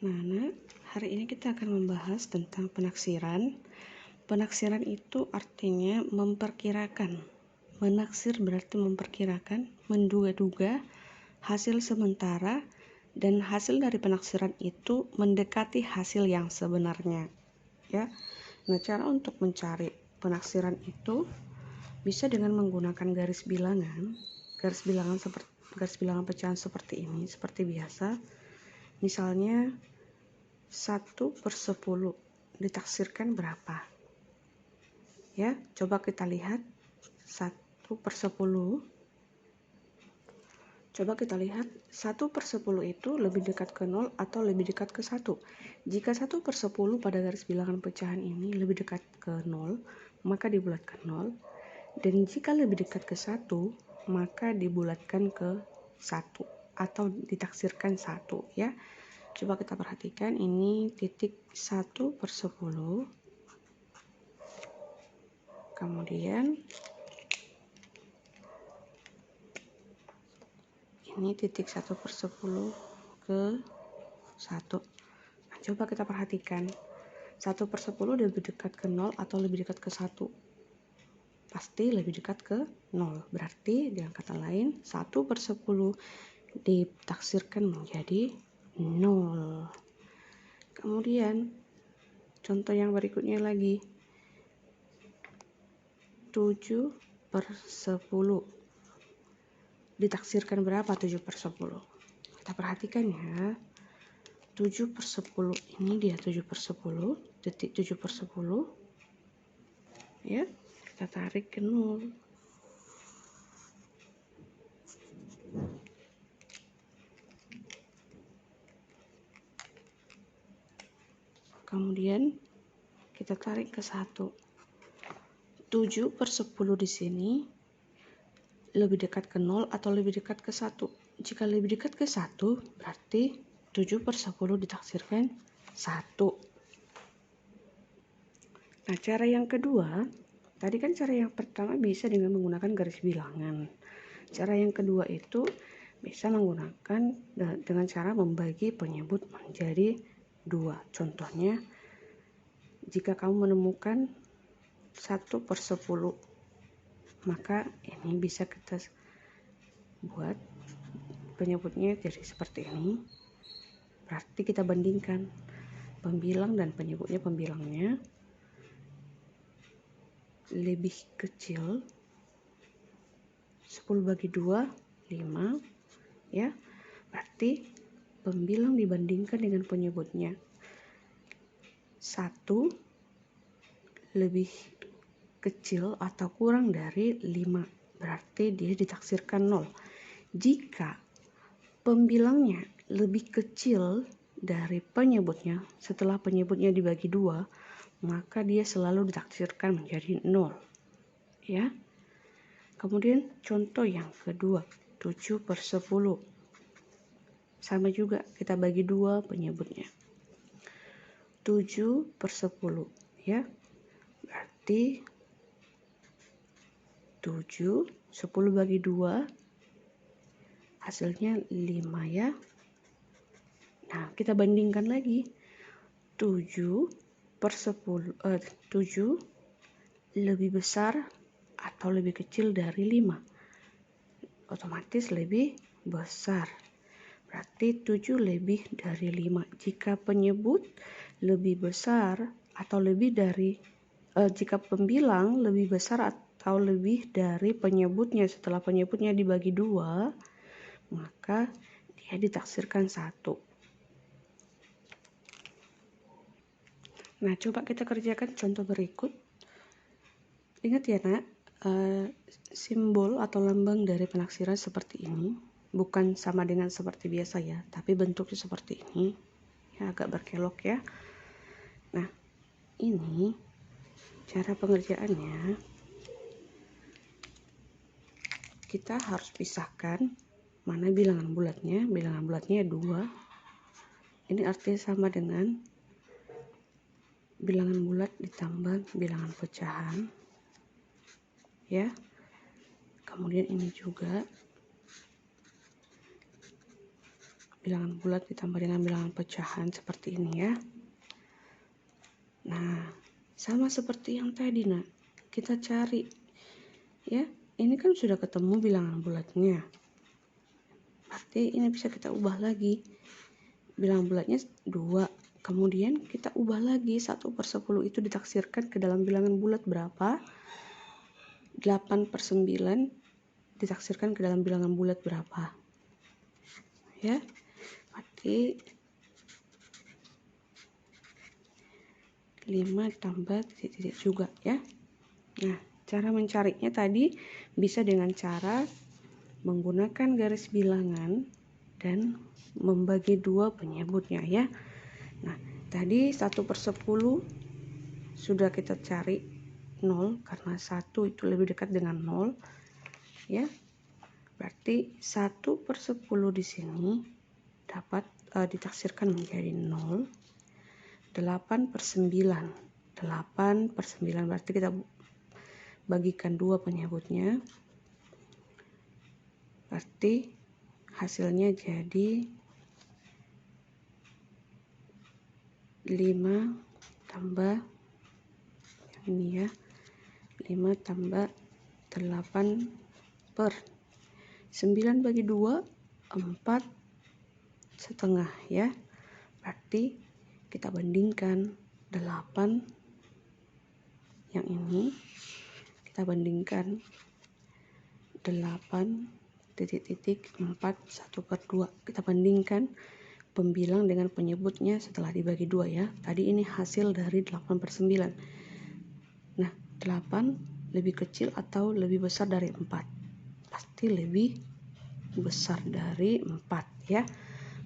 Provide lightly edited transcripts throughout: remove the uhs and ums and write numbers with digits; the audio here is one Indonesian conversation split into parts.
Nah, hari ini kita akan membahas tentang penaksiran. Penaksiran itu artinya memperkirakan. Menaksir berarti memperkirakan, menduga-duga, hasil sementara, dan hasil dari penaksiran itu mendekati hasil yang sebenarnya. Ya. Nah, cara untuk mencari penaksiran itu bisa dengan menggunakan garis bilangan pecahan seperti ini, seperti biasa. Misalnya 1/10 ditaksirkan berapa? Ya, coba kita lihat 1/10. Coba kita lihat 1/10 itu lebih dekat ke 0 atau lebih dekat ke 1. Jika 1/10 pada garis bilangan pecahan ini lebih dekat ke 0, maka dibulatkan 0. Dan jika lebih dekat ke 1, maka dibulatkan ke 1 atau ditaksirkan 1, ya. Coba kita perhatikan, ini titik 1/10. Kemudian ini titik 1/10 ke 1. Nah, coba kita perhatikan, 1/10 lebih dekat ke 0 atau lebih dekat ke 1? Pasti lebih dekat ke 0. Berarti dengan kata lain 1/10 ditaksirkan menjadi 0. Kemudian contoh yang berikutnya lagi, 7/10 ditaksirkan berapa 7/10? Kita perhatikan ya, 7/10 ini dia 7/10, detik 7/10, ya, kita tarik ke 0. Kemudian kita tarik ke 1. 7/10 di sini lebih dekat ke 0 atau lebih dekat ke 1? Jika lebih dekat ke 1, berarti 7/10 ditaksirkan 1. Nah, cara yang kedua, tadi kan cara yang pertama bisa dengan menggunakan garis bilangan. Cara yang kedua itu bisa menggunakan dengan cara membagi penyebut menjadi 2. Contohnya, jika kamu menemukan 1/10, maka ini bisa kita buat penyebutnya jadi seperti ini. Berarti kita bandingkan pembilang dan penyebutnya. Pembilangnya lebih kecil, 10/2 5, ya. Berarti pembilang dibandingkan dengan penyebutnya 1 lebih kecil atau kurang dari 5, berarti dia ditaksirkan 0. Jika pembilangnya lebih kecil dari penyebutnya, setelah penyebutnya dibagi 2, maka dia selalu ditaksirkan menjadi 0, ya. Kemudian contoh yang kedua, 7/10. Sama juga, kita bagi 2 penyebutnya. 7/10, ya. Berarti 7, 10 bagi 2, hasilnya 5, ya. Nah, kita bandingkan lagi. 7/10, 7 lebih besar atau lebih kecil dari 5? Otomatis lebih besar. Berarti 7 lebih dari 5. Jika penyebut lebih besar atau lebih dari jika pembilang lebih besar atau lebih dari penyebutnya setelah penyebutnya dibagi 2, maka dia ditaksirkan 1. Nah, coba kita kerjakan contoh berikut. Ingat ya, Nak, simbol atau lambang dari penaksiran seperti ini, bukan sama dengan seperti biasa ya, tapi bentuknya seperti ini, ya, agak berkelok ya. Nah, ini cara pengerjaannya, kita harus pisahkan mana bilangan bulatnya. Bilangan bulatnya 2. Ini artinya sama dengan bilangan bulat ditambah bilangan pecahan, ya. Kemudian ini juga bilangan bulat ditambah dengan bilangan pecahan seperti ini ya. Nah, sama seperti yang tadi nak, kita cari ya. Ini kan sudah ketemu bilangan bulatnya, berarti ini bisa kita ubah lagi. Bilangan bulatnya 2, kemudian kita ubah lagi 1/10 itu ditaksirkan ke dalam bilangan bulat berapa, 8/9 ditaksirkan ke dalam bilangan bulat berapa ya. Berarti 5 tambah titik-titik juga ya. Nah, cara mencarinya tadi bisa dengan cara menggunakan garis bilangan dan membagi 2 penyebutnya ya. Nah, tadi 1/10 sudah kita cari 0 karena 1 itu lebih dekat dengan 0 ya. Berarti 1/10 di sini dapat ditaksirkan menjadi 0. 8/9 berarti kita bagikan 2 penyebutnya, berarti hasilnya jadi 5 tambah ini ya, 5 tambah 8 per 9 bagi 2 4,5 ya. Berarti kita bandingkan 8 yang ini, kita bandingkan 8 titik-titik 4 1/2, kita bandingkan pembilang dengan penyebutnya setelah dibagi 2 ya. Tadi ini hasil dari 8/9. Nah, 8 lebih kecil atau lebih besar dari 4? Pasti lebih besar dari 4 ya.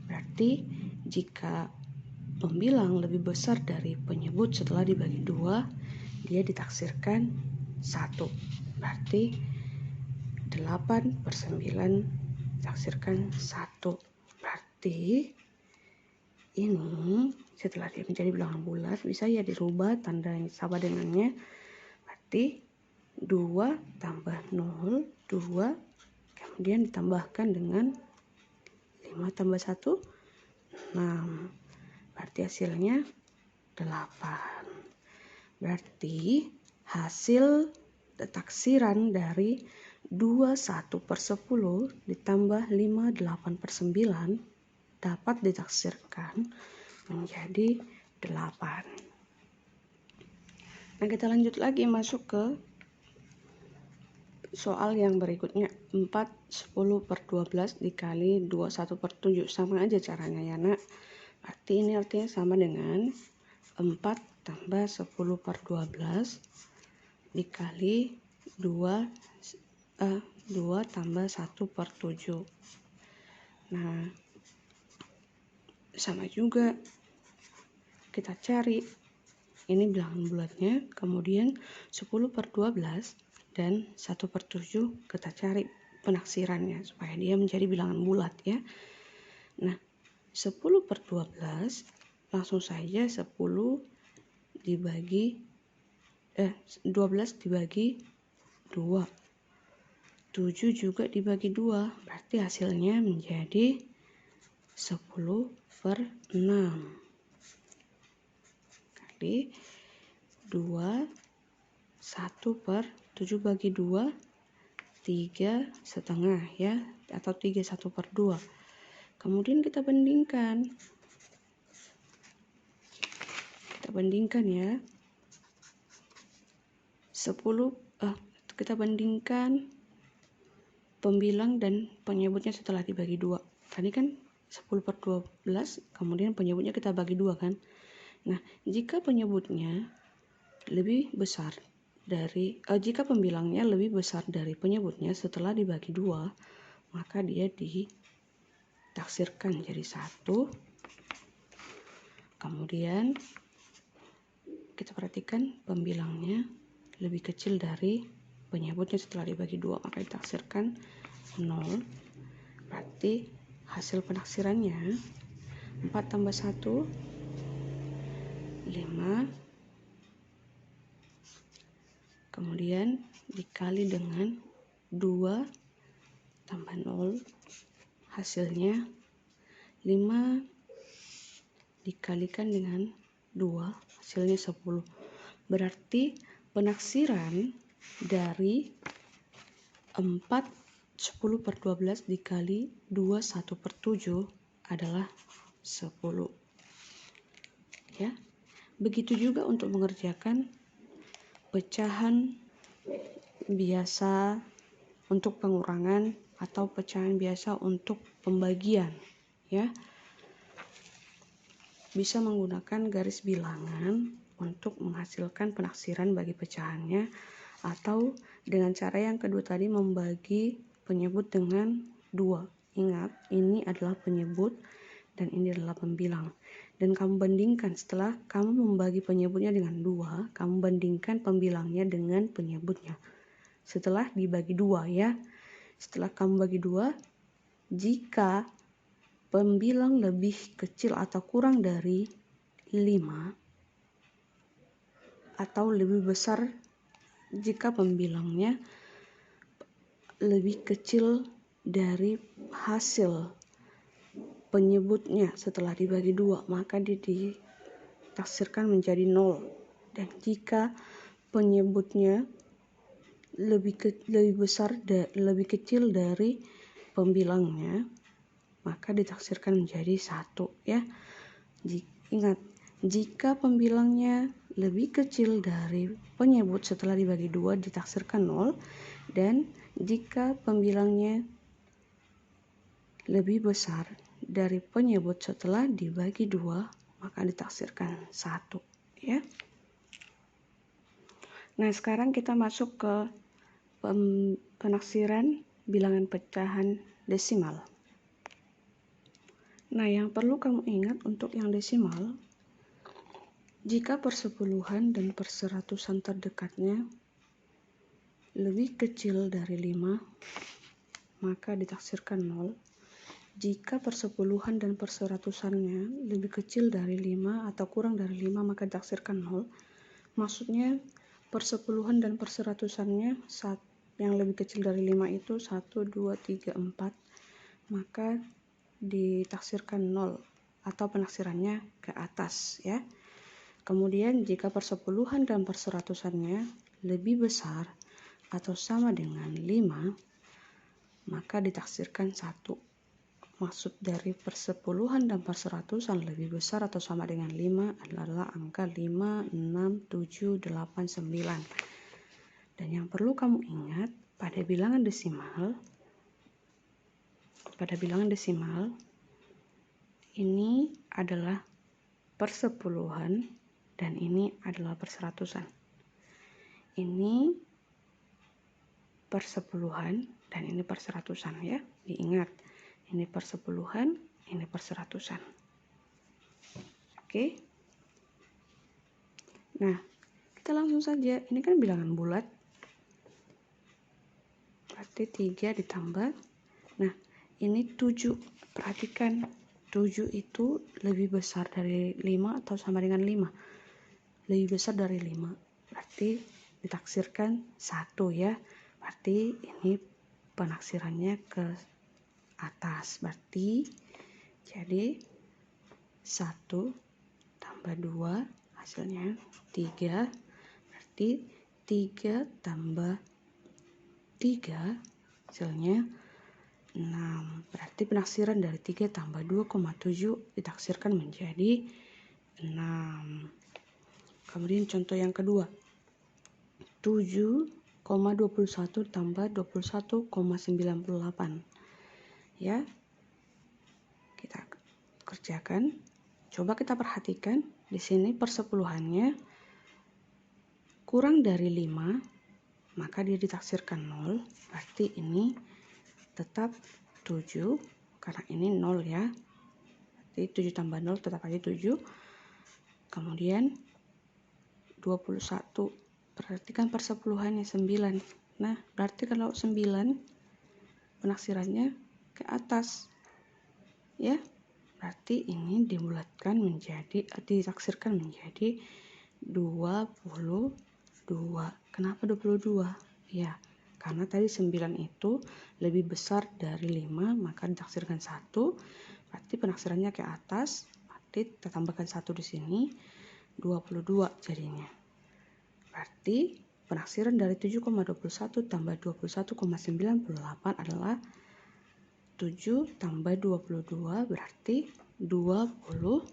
Berarti jika pembilang lebih besar dari penyebut setelah dibagi 2, dia ditaksirkan 1. Berarti 8/9 ditaksirkan 1. Berarti ini setelah dia menjadi bilangan bulat bisa ya dirubah tanda yang sama dengannya. Berarti 2 tambah 0, 2, kemudian ditambahkan dengan 5 tambah 1, 6. Berarti hasilnya 8. Berarti hasil taksiran dari 21/10 ditambah 5 8/9 dapat ditaksirkan menjadi 8. Nah, kita lanjut lagi masuk ke soal yang berikutnya. 4 10/12 dikali 21/7, sama aja caranya ya nak. Berarti ini artinya sama dengan 4 tambah 10/12 dikali 2 tambah 1/7. Nah, sama juga kita cari ini bilangan bulatnya, kemudian 10/12 dan 1/7 kita cari penaksirannya supaya dia menjadi bilangan bulat ya. Nah, 10/12 langsung saja 12 dibagi 2, 7 juga dibagi 2, berarti hasilnya menjadi 10/6 kali 2, 1/7 bagi 2, 3,5 ya, atau 3 1/2. Kemudian kita bandingkan ya. 10 kita bandingkan pembilang dan penyebutnya setelah dibagi 2. Tadi kan 10/12, kemudian penyebutnya kita bagi 2 kan. Nah, jika penyebutnya lebih besar dari jika pembilangnya lebih besar dari penyebutnya setelah dibagi 2, maka dia ditaksirkan jadi 1. Kemudian kita perhatikan pembilangnya lebih kecil dari penyebutnya setelah dibagi 2, maka ditaksirkan 0. Berarti hasil penaksirannya 4 tambah 1, 5, kemudian dikali dengan 2 tambah 0, hasilnya 5 dikalikan dengan 2 hasilnya 10. Berarti penaksiran dari 4 10/12 dikali 2 1/7 adalah 10. Ya. Begitu juga untuk mengerjakan pecahan biasa untuk pengurangan atau pecahan biasa untuk pembagian, ya. Bisa menggunakan garis bilangan untuk menghasilkan penaksiran bagi pecahannya, atau dengan cara yang kedua tadi membagi penyebut dengan 2. Ingat, ini adalah penyebut dan ini adalah pembilang. Dan kamu bandingkan setelah kamu membagi penyebutnya dengan 2, kamu bandingkan pembilangnya dengan penyebutnya. Setelah dibagi 2, ya. Setelah kamu bagi 2, jika pembilang lebih kecil atau kurang dari 5 atau lebih besar jika pembilangnya lebih kecil dari hasil penyebutnya setelah dibagi 2, maka dia ditafsirkan menjadi 0. Dan jika penyebutnya lebih kecil dari pembilangnya, maka ditafsirkan menjadi 1, ya. Ingat, jika pembilangnya lebih kecil dari penyebut setelah dibagi 2 ditafsirkan 0, dan jika pembilangnya lebih besar dari penyebut setelah dibagi 2, maka ditafsirkan 1, ya. Nah, sekarang kita masuk ke penaksiran bilangan pecahan desimal. Nah, yang perlu kamu ingat untuk yang desimal, jika persepuluhan dan perseratusan terdekatnya lebih kecil dari 5, maka ditafsirkan 0. Jika persepuluhan dan perseratusannya lebih kecil dari 5 atau kurang dari 5, maka ditafsirkan 0. Maksudnya persepuluhan dan perseratusannya yang lebih kecil dari 5 itu 1, 2, 3, 4, maka ditafsirkan 0 atau penaksirannya ke atas, ya. Kemudian jika persepuluhan dan perseratusannya lebih besar atau sama dengan 5, maka ditafsirkan 1. Maksud dari persepuluhan dan perseratusan lebih besar atau sama dengan 5 adalah angka 5, 6, 7, 8, 9. Dan yang perlu kamu ingat, pada bilangan desimal ini adalah persepuluhan dan ini adalah perseratusan. Ini persepuluhan dan ini perseratusan, ya. Diingat, ini persepuluhan, ini perseratusan. Oke. Nah, kita langsung saja. Ini kan bilangan bulat. Berarti 3 ditambah. Nah, ini 7. Perhatikan, 7 itu lebih besar dari 5 atau sama dengan 5. Lebih besar dari 5. Berarti ditaksirkan 1, ya. Berarti ini penaksirannya ke atas. Berarti jadi 1 tambah 2 hasilnya 3. Berarti 3 tambah 3 hasilnya 6. Berarti penaksiran dari 3 tambah 2,7 ditaksirkan menjadi 6. Kemudian contoh yang kedua, 7,21 tambah 21,98. Ya, kita kerjakan. Coba kita perhatikan di sini persepuluhannya kurang dari 5, maka dia ditaksirkan 0. Berarti ini tetap 7 karena ini 0, ya. Berarti 7 tambah 0 tetap aja 7. Kemudian 21. Perhatikan persepuluhannya 9. Nah, berarti kalau 9 penaksirannya ke atas, ya. Berarti ini ditaksirkan menjadi 22. Kenapa 22? Ya, karena tadi 9 itu lebih besar dari 5, maka ditaksirkan 1. Berarti penaksirannya ke atas, berarti kita tambahkan 1 di sini, 22 jadinya. Berarti penaksiran dari 7,21 tambah 21,98 adalah 7 tambah 22 berarti 29.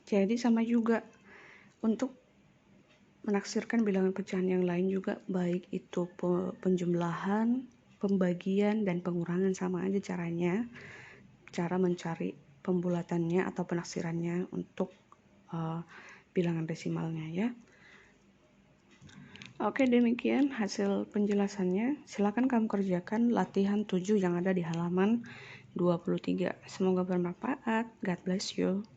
Jadi sama juga untuk menaksirkan bilangan pecahan yang lain juga, baik itu penjumlahan, pembagian, dan pengurangan, sama aja caranya. Cara mencari pembulatannya atau penaksirannya untuk bilangan desimalnya ya. Oke, demikian hasil penjelasannya. Silakan kamu kerjakan latihan 7 yang ada di halaman 23. Semoga bermanfaat. God bless you.